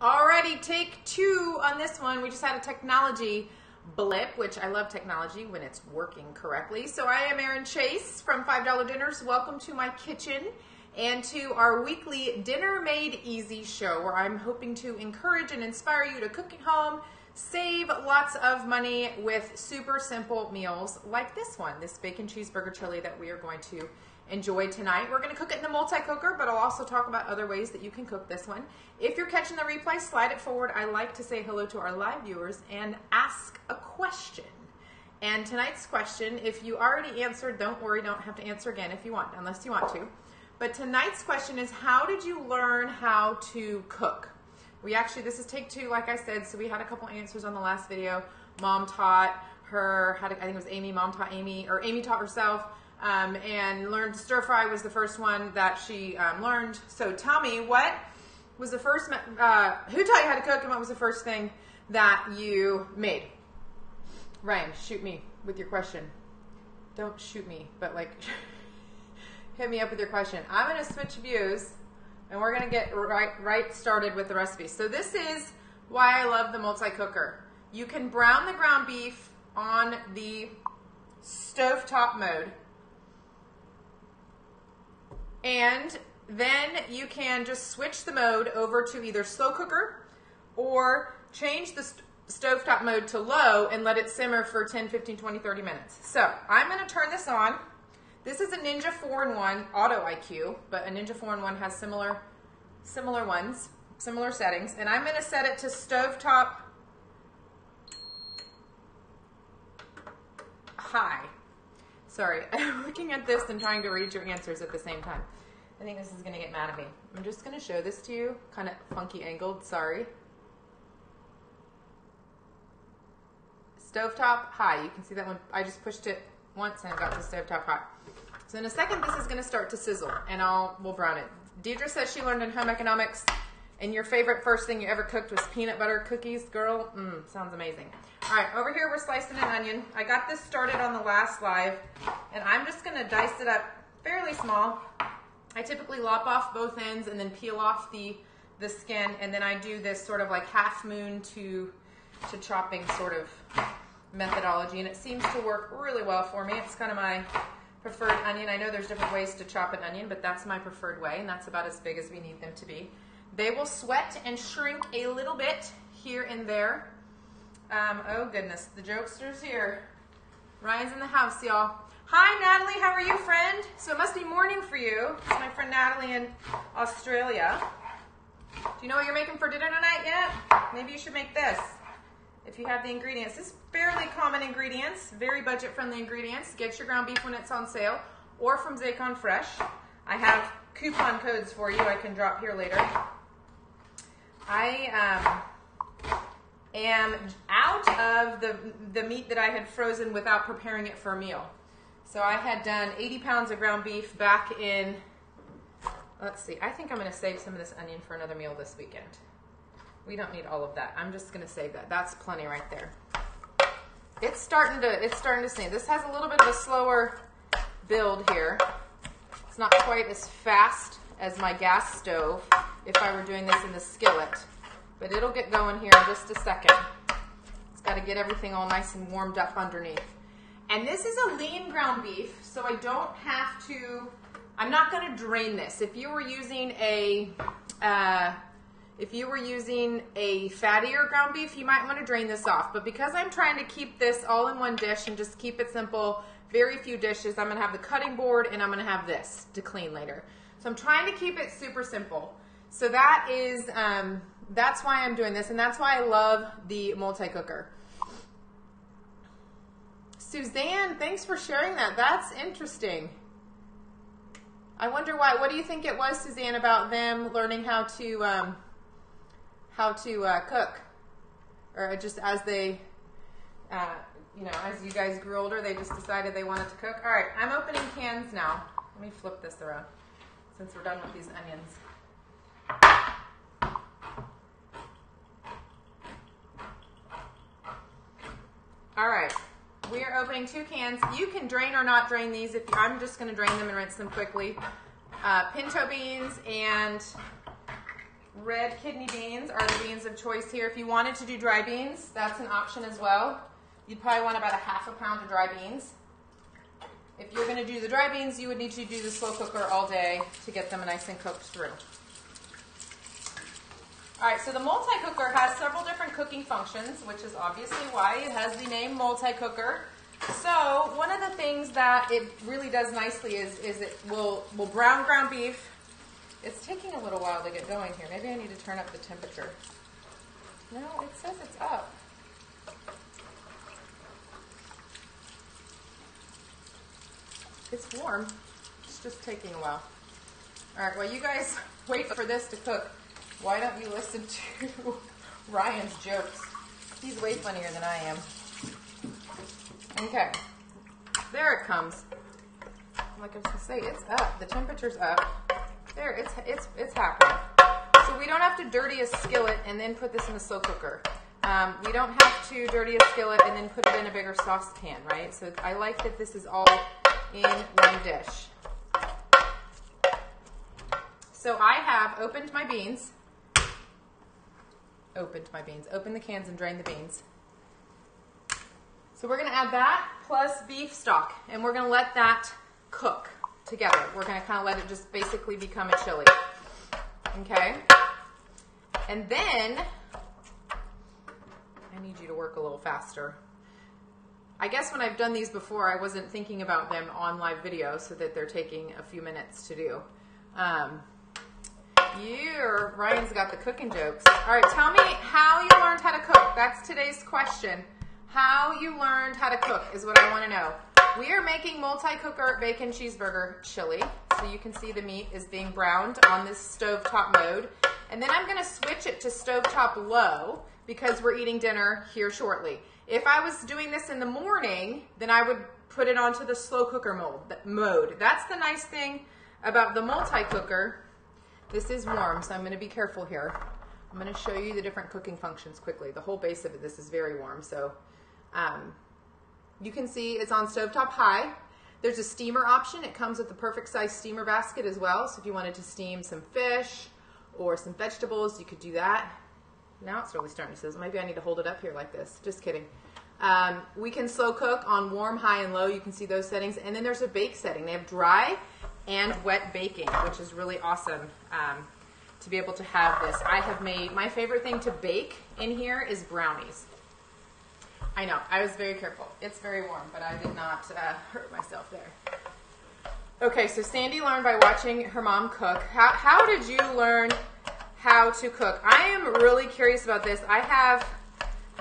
Alrighty, take two on this one. We just had a technology blip, which I love technology when it's working correctly. So I am Erin Chase from $5 Dinners. Welcome to my kitchen and to our weekly Dinner Made Easy show, where I'm hoping to encourage and inspire you to cook at home, save lots of money with super simple meals like this one, this bacon cheeseburger chili that we are going to enjoy tonight. We're going to cook it in the multi-cooker, but I'll also talk about other ways that you can cook this one. If you're catching the replay, slide it forward. I like to say hello to our live viewers and ask a question. And tonight's question, if you already answered, don't worry, don't have to answer again if you want, unless you want to. But tonight's question is, how did you learn how to cook? We actually, this is take two, like I said, so we had a couple answers on the last video. Mom taught her, I think it was Amy, Mom taught Amy, or Amy taught herself. And learned stir fry was the first one that she learned. So tell me, what was the first, who taught you how to cook, and what was the first thing that you made? Ryan, shoot me with your question. Don't shoot me, but like, hit me up with your question. I'm going to switch views, and we're going to get right started with the recipe. So this is why I love the multi-cooker. You can brown the ground beef on the stovetop mode, and then you can just switch the mode over to either slow cooker or change the stovetop mode to low and let it simmer for 10, 15, 20, 30 minutes. So I'm going to turn this on. This is a Ninja 4-in-1 Auto IQ, but a Ninja 4-in-1 has similar settings. And I'm going to set it to stovetop high. Sorry, I'm looking at this and trying to read your answers at the same time. I think this is going to get mad at me. I'm just going to show this to you, kind of funky angled, sorry. Stovetop high, you can see that one. I just pushed it once and it got to stovetop high. So in a second, this is going to start to sizzle, and we'll brown it. Deidre says she learned in home economics, and your favorite first thing you ever cooked was peanut butter cookies. Girl, sounds amazing. All right, over here we're slicing an onion. I got this started on the last live, and I'm just going to dice it up fairly small. I typically lop off both ends and then peel off the skin, and then I do this sort of like half moon to chopping sort of methodology, and it seems to work really well for me. It's kind of my preferred onion. I know there's different ways to chop an onion, but that's my preferred way, and that's about as big as we need them to be. They will sweat and shrink a little bit here and there. Oh goodness, the jokester's here. Ryan's in the house, y'all. Hi Natalie, how are you, friend? So it must be morning for you. It's my friend Natalie in Australia. Do you know what you're making for dinner tonight yet? Maybe you should make this, if you have the ingredients. This is fairly common ingredients, very budget-friendly ingredients. Get your ground beef when it's on sale, or from BACON Fresh. I have coupon codes for you I can drop here later. I am out of the meat that I had frozen without preparing it for a meal. So I had done 80 pounds of ground beef back in, let's see, I think I'm going to save some of this onion for another meal this weekend. We don't need all of that. I'm just going to save that. That's plenty right there. It's starting to sing. This has a little bit of a slower build here. It's not quite as fast as my gas stove if I were doing this in the skillet, but it'll get going here in just a second. It's got to get everything all nice and warmed up underneath. And this is a lean ground beef, so I don't have to, I'm not going to drain this. If you were using a fattier ground beef, you might want to drain this off. But because I'm trying to keep this all in one dish and just keep it simple, very few dishes, I'm going to have the cutting board and I'm going to have this to clean later. So I'm trying to keep it super simple. So that is, that's why I'm doing this, and that's why I love the multi-cooker. Suzanne, thanks for sharing that. That's interesting. I wonder why. What do you think it was, Suzanne, about them learning how to cook, or just as they, you know, as you guys grew older, they just decided they wanted to cook? All right, I'm opening cans now. Let me flip this around since we're done with these onions. All right. We are opening 2 cans. You can drain or not drain these. I'm just going to drain them and rinse them quickly. Pinto beans and red kidney beans are the beans of choice here. If you wanted to do dry beans, that's an option as well. You'd probably want about a ½ pound of dry beans. If you're going to do the dry beans, you would need to do the slow cooker all day to get them nice and cooked through. All right, so the multi-cooker has several different cooking functions, which is obviously why it has the name multi-cooker. So one of the things that it really does nicely is it will brown ground beef. It's taking a little while to get going here. Maybe I need to turn up the temperature. No, it says it's up. It's warm. It's just taking a while. All right, well, you guys wait for this to cook. Why don't you listen to Ryan's jokes? He's way funnier than I am. Okay, there it comes. Like I was gonna say, it's up. The temperature's up. There, it's happening. So we don't have to dirty a skillet and then put this in the slow cooker. We don't have to dirty a skillet and then put it in a bigger saucepan, right? So I like that this is all in one dish. So I have opened my beans. Open the cans and drain the beans. So we're going to add that plus beef stock, and we're going to let that cook together. We're going to kind of let it just basically become a chili. Okay? And then, I need you to work a little faster. I guess when I've done these before, I wasn't thinking about them on live video so that they're taking a few minutes to do. Ryan's got the cooking jokes. All right, tell me how you learned how to cook. That's today's question. How you learned how to cook is what I want to know. We are making multi-cooker bacon cheeseburger chili. So you can see the meat is being browned on this stovetop mode. And then I'm going to switch it to stovetop low because we're eating dinner here shortly. If I was doing this in the morning, then I would put it onto the slow cooker mode. That's the nice thing about the multi-cooker. This is warm, so I'm going to be careful here. I'm going to show you the different cooking functions quickly. The whole base of this is very warm, so you can see it's on stovetop high. There's a steamer option. It comes with the perfect size steamer basket as well, so if you wanted to steam some fish or some vegetables, you could do that. Now it's really starting to sizzle. Maybe I need to hold it up here like this. Just kidding. We can slow cook on warm, high, and low. You can see those settings. And then there's a bake setting. They have dry and wet baking, which is really awesome to be able to have this. I have made, my favorite thing to bake in here is brownies. I know, I was very careful. It's very warm, but I did not hurt myself there. Okay, so Sandy learned by watching her mom cook. How did you learn how to cook? I am really curious about this. I have,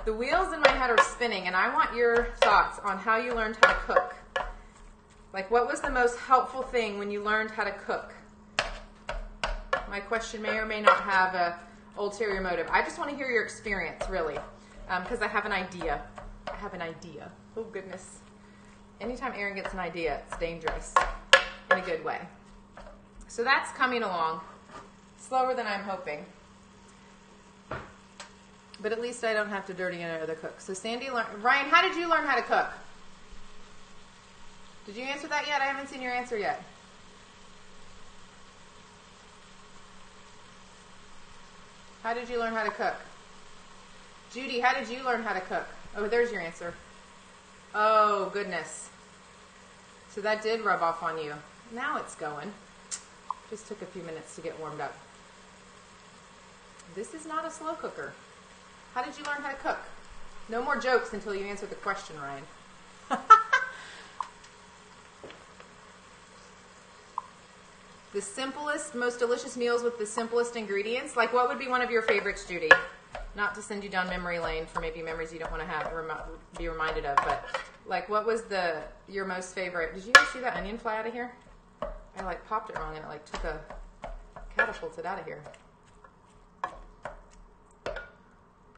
the wheels in my head are spinning, and I want your thoughts on how you learned how to cook. Like, what was the most helpful thing when you learned how to cook? My question may or may not have an ulterior motive. I just want to hear your experience, really, because I have an idea. I have an idea. Oh, goodness. Anytime Aaron gets an idea, it's dangerous in a good way. So that's coming along. Slower than I'm hoping. But at least I don't have to dirty another cook. So Sandy learned. Ryan, how did you learn how to cook? Did you answer that yet? I haven't seen your answer yet. How did you learn how to cook? Judy, how did you learn how to cook? Oh, there's your answer. Oh, goodness. So that did rub off on you. Now it's going. Just took a few minutes to get warmed up. This is not a slow cooker. How did you learn how to cook? No more jokes until you answer the question, Ryan. The simplest, most delicious meals with the simplest ingredients. Like, what would be one of your favorites, Judy? Not to send you down memory lane for maybe memories you don't want to have or be reminded of, but like, what was your most favorite? Did you guys see that onion fly out of here? I like popped it wrong and it like took a catapulted out of here.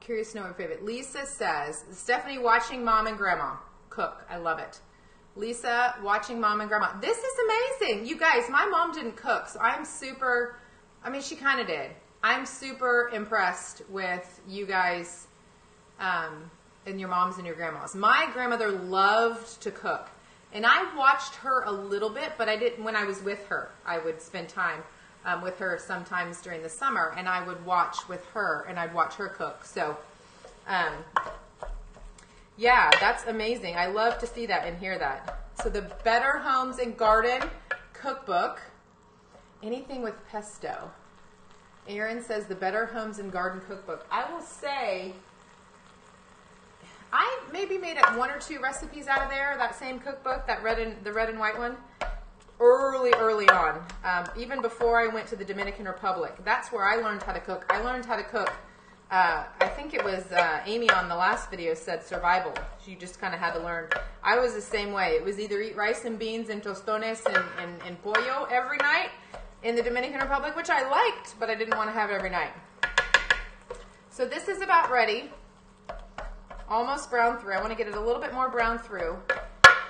Curious to know your favorite. Lisa says, Stephanie watching mom and grandma cook. I love it. Lisa watching mom and grandma. This is amazing. You guys, my mom didn't cook, so I'm super, I mean, she kind of did. I'm super impressed with you guys and your moms and your grandmas. My grandmother loved to cook, and I watched her a little bit, but I didn't, when I was with her, I would spend time. with her sometimes during the summer, and I would watch with her, and I'd watch her cook. So, yeah, that's amazing. I love to see that and hear that. So the Better Homes and Garden Cookbook, anything with pesto. Erin says the Better Homes and Garden Cookbook. I will say, I maybe made up 1 or 2 recipes out of there, that same cookbook, the red and white one, early on, even before I went to the Dominican Republic. That's where I learned how to cook. I learned how to cook, I think it was Amy on the last video said survival. You just kind of had to learn. I was the same way. It was either eat rice and beans and tostones and pollo every night in the Dominican Republic, which I liked, but I didn't want to have it every night. So this is about ready. Almost brown through. I want to get it a little bit more brown through.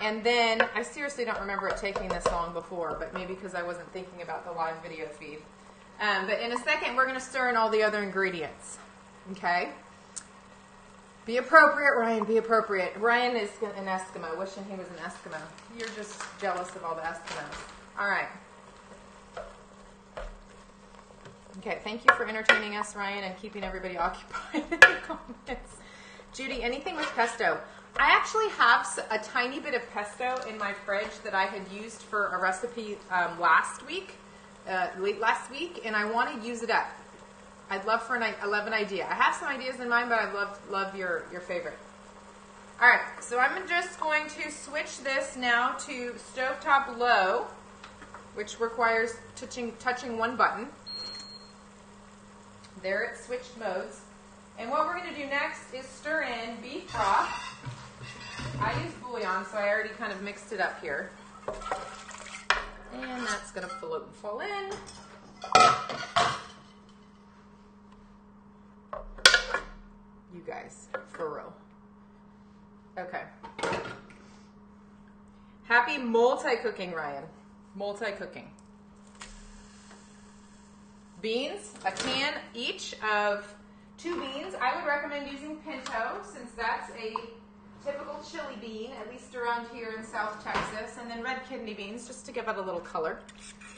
And then, I seriously don't remember it taking this long before, but maybe because I wasn't thinking about the live video feed. But in a second, we're going to stir in all the other ingredients. Okay? Be appropriate, Ryan. Be appropriate. Ryan is an Eskimo, wishing he was an Eskimo. You're just jealous of all the Eskimos. All right. Okay, thank you for entertaining us, Ryan, and keeping everybody occupied in the comments. Judy, anything with pesto? I actually have a tiny bit of pesto in my fridge that I had used for a recipe late last week, and I want to use it up. I'd love an idea. I have some ideas in mind, but I'd love your favorite. All right, so I'm just going to switch this now to stovetop low, which requires touching one button. There it switched modes. And what we're going to do next is stir in beef broth. I use bouillon, so I already kind of mixed it up here. And that's going to float and fall in. You guys, for real. Okay. Happy multi-cooking, Ryan. Multi-cooking. Beans, a can each of 2 beans. I would recommend using pinto since that's a typical chili bean, at least around here in South Texas. And then red kidney beans just to give it a little color.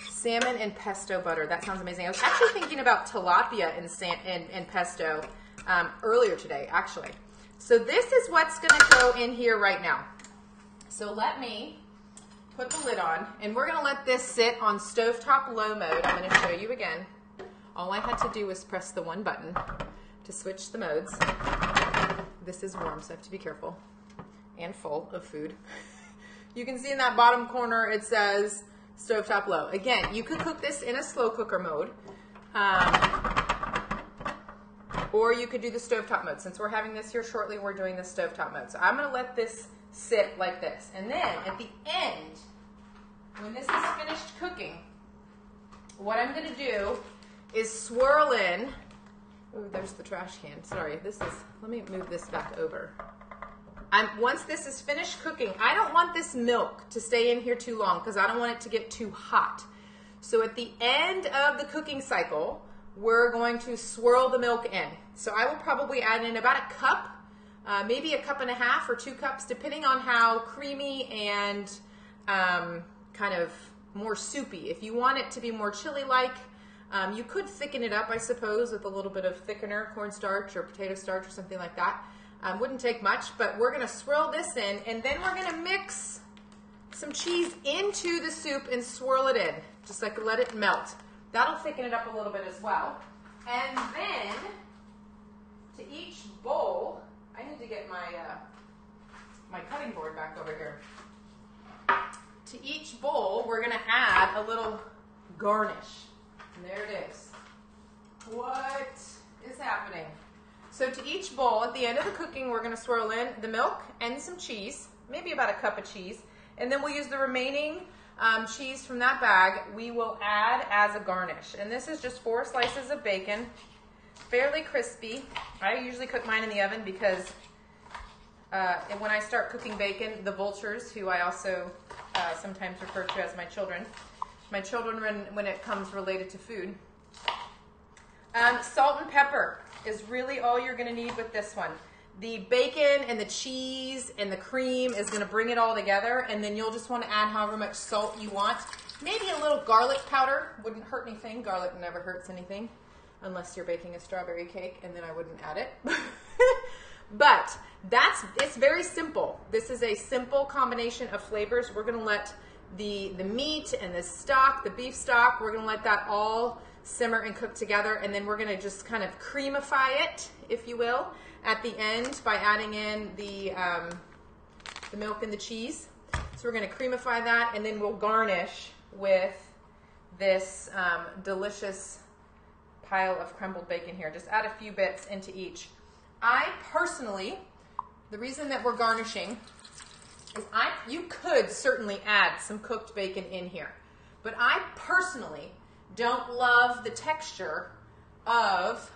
Salmon and pesto butter. That sounds amazing. I was actually thinking about tilapia and pesto earlier today, actually. So this is what's going to go in here right now. So let me put the lid on, and we're going to let this sit on stovetop low mode. I'm going to show you again. All I had to do was press the one button to switch the modes. This is warm, so I have to be careful. And full of food. You can see in that bottom corner it says stovetop low. Again, you could cook this in a slow cooker mode. Or you could do the stovetop mode. Since we're having this here shortly, we're doing the stovetop mode. So I'm going to let this sit like this. And then at the end, when this is finished cooking, what I'm going to do is swirl in. Oh, there's the trash can. Sorry, let me move this back over. Once this is finished cooking, I don't want this milk to stay in here too long because I don't want it to get too hot. So at the end of the cooking cycle, we're going to swirl the milk in. So I will probably add in about a cup, maybe a cup and a half or 2 cups, depending on how creamy and kind of more soupy. If you want it to be more chili-like, you could thicken it up, I suppose, with a little bit of thickener, cornstarch or potato starch or something like that. Wouldn't take much, but we're going to swirl this in, and then we're going to mix some cheese into the soup and swirl it in, just like let it melt. That'll thicken it up a little bit as well. And then, to each bowl, I need to get my, my cutting board back over here. To each bowl, we're going to add a little garnish. And there it is. What is happening? So to each bowl, at the end of the cooking, we're going to swirl in the milk and some cheese, maybe about a cup of cheese. And then we'll use the remaining cheese from that bag. We will add as a garnish. And this is just 4 slices of bacon, fairly crispy. I usually cook mine in the oven because when I start cooking bacon, the vultures, who I also sometimes refer to as my children when it comes related to food. Salt and pepper is really all you're going to need with this one. The bacon and the cheese and the cream is going to bring it all together, and then you'll just want to add however much salt you want. Maybe a little garlic powder. Wouldn't hurt anything. Garlic never hurts anything. Unless you're baking a strawberry cake, and then I wouldn't add it. But it's very simple. This is a simple combination of flavors. We're gonna let the meat and the stock, the beef stock, we're gonna let that all simmer and cook together, and then we're gonna just kind of creamify it, if you will, at the end by adding in the milk and the cheese. So we're gonna creamify that, and then we'll garnish with this delicious pile of crumbled bacon here. Just add a few bits into each. I personally, the reason that we're garnishing is you could certainly add some cooked bacon in here, but I personally don't love the texture of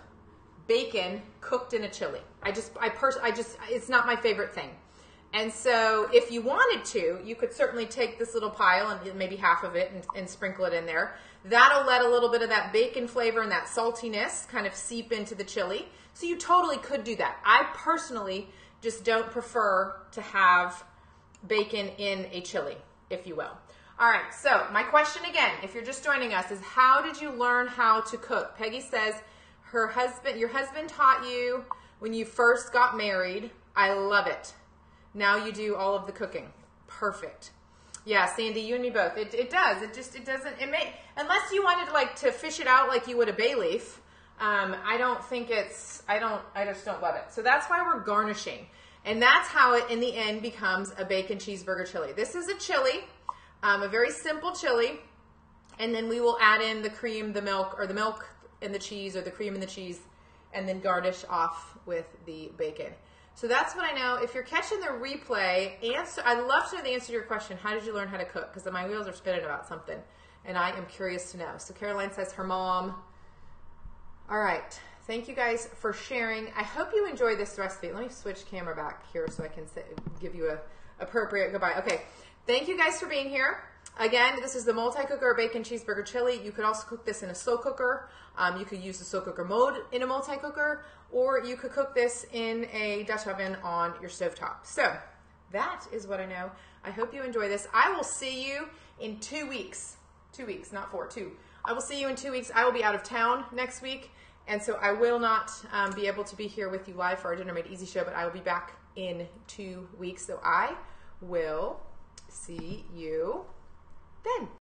bacon cooked in a chili. It's not my favorite thing. And so if you wanted to, you could certainly take this little pile and maybe half of it and sprinkle it in there. That'll let a little bit of that bacon flavor and that saltiness kind of seep into the chili. So you totally could do that. I personally just don't prefer to have bacon in a chili, if you will. All right, so my question again, if you're just joining us, is how did you learn how to cook? Peggy says your husband taught you when you first got married. I love it. Now you do all of the cooking. Perfect. Yeah, Sandy, you and me both. It does. Unless you wanted to fish it out like you would a bay leaf. I just don't love it. So that's why we're garnishing. And that's how it, in the end, becomes a bacon cheeseburger chili. This is a chili, a very simple chili. And then we will add in the cream, the milk, or the milk and the cheese, or the cream and the cheese, and then garnish off with the bacon. So that's what I know. If you're catching the replay, I'd love to know the answer to your question. How did you learn how to cook? Because my wheels are spinning about something, and I am curious to know. So Caroline says her mom. All right. Thank you guys for sharing. I hope you enjoy this recipe. Let me switch camera back here so I can give you a appropriate goodbye. Okay. Thank you guys for being here. Again, this is the multi-cooker bacon cheeseburger chili. You could also cook this in a slow cooker. You could use the slow cooker mode in a multi-cooker, or you could cook this in a Dutch oven on your stovetop. So that is what I know. I hope you enjoy this. I will see you in 2 weeks. 2 weeks, not 4, 2. I will see you in 2 weeks. I will be out of town next week, and so I will not be able to be here with you live for our Dinner Made Easy show, but I will be back in 2 weeks. So I will see you then.